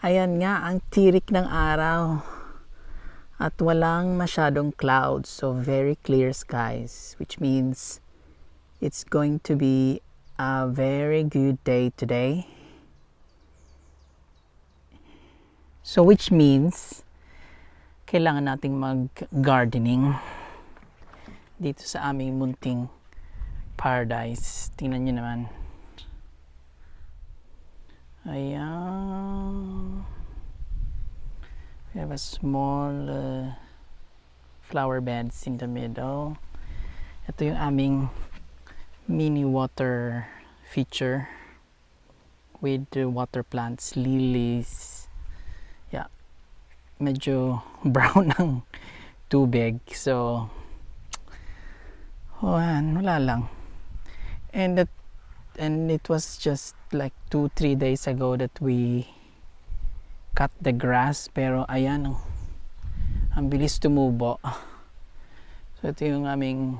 Ayan nga ang tirik ng araw. At walang masyadong clouds, so very clear skies, which means it's going to be a very good day today. So which means kailangan nating mag-gardening dito sa aming munting paradise. Tingnan nyo naman. Ayan. We have a small flower beds in the middle. Ito yung aming mini water feature with water plants, lilies. Yeah, medyo brown ang tubig. So, wala lang. And it was just like 2-3 days ago that we cut the grass, pero ayan, ang bilis tumubo. So ito yung aming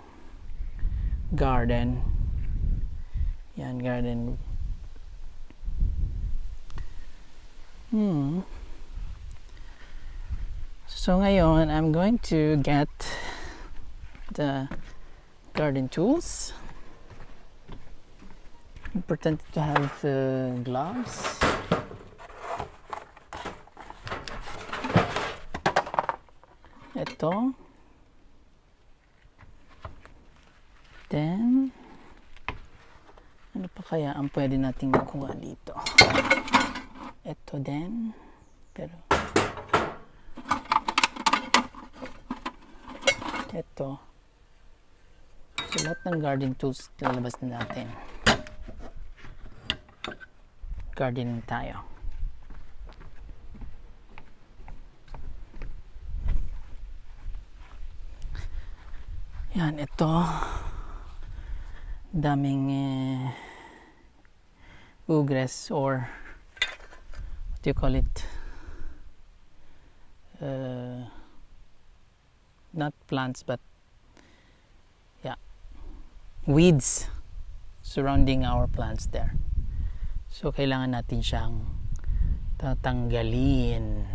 garden. Yan, garden. So ngayon, I'm going to get the garden tools. Important to have gloves. Ito. Then, ano pa kaya ang pwede nating makuha dito? Ito din. Pero, ito. So, lahat ng garden tools lalabas na natin. Gardening tayo. Yan, ito. Daming ugres or what do you call it? Not plants but yeah, weeds surrounding our plants there. So kailangan natin siyang tatanggalin.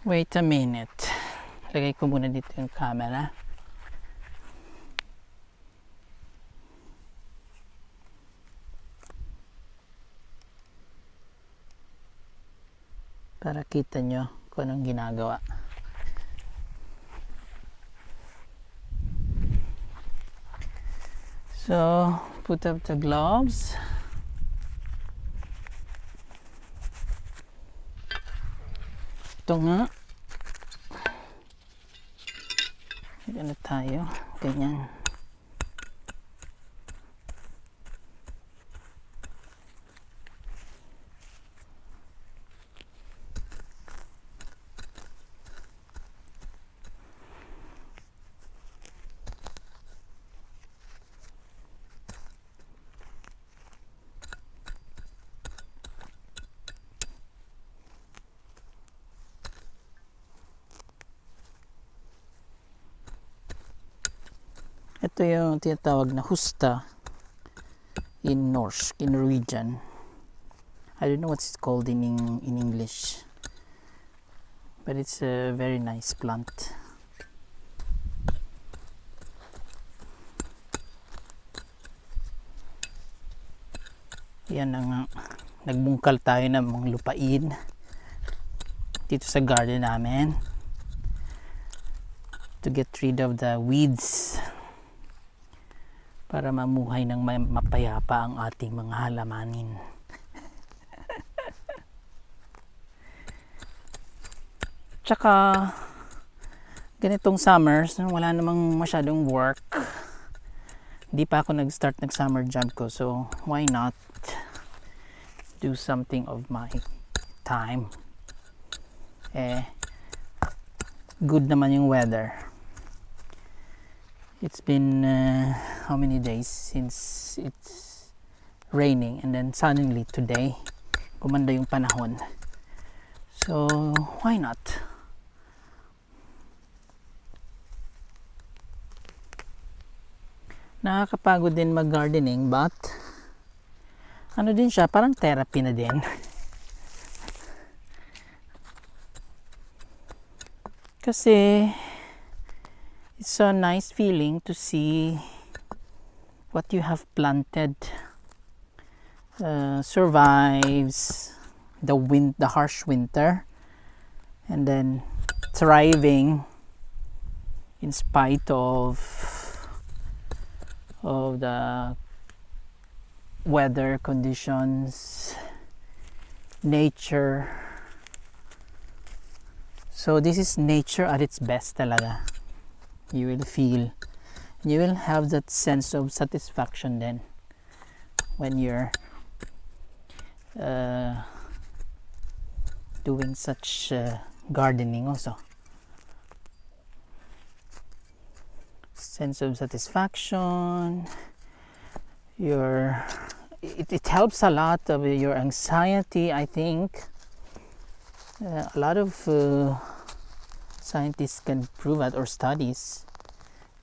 Wait a minute. Lagay ko muna dito yung camera. Para kita nyo kung anong ginagawa. So, put up the gloves. Ito nga. Ano tayo? Ganyan. Ito yung tinatawag na husta in Norwegian. I don't know what it's called in English, but it's a very nice plant. Yan ang nagbungkal tayo ng mga lupain dito sa garden namin to get rid of the weeds, para mamuhay ng mapayapa ang ating mga halamanin. Tsaka ganitong summers, wala namang masyadong work. Hindi pa ako nag-start ng summer job ko, so why not do something of my time? Good naman yung weather. It's been how many days since it's raining, and then suddenly today gumanda yung panahon. So why not? Nakakapagod din mag-gardening, but ano din siya, parang therapy na din. Kasi it's a nice feeling to see what you have planted survives the harsh winter, and then thriving in spite of the weather conditions, nature. So this is nature at its best talaga. You will have that sense of satisfaction then when you're doing such gardening also. Sense of satisfaction. It helps a lot of your anxiety, I think. A lot of scientists can prove that, or studies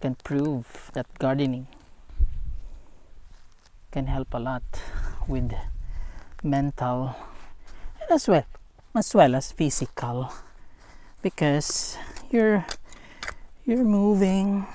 can prove that gardening can help a lot with mental and as well as physical, because you're moving,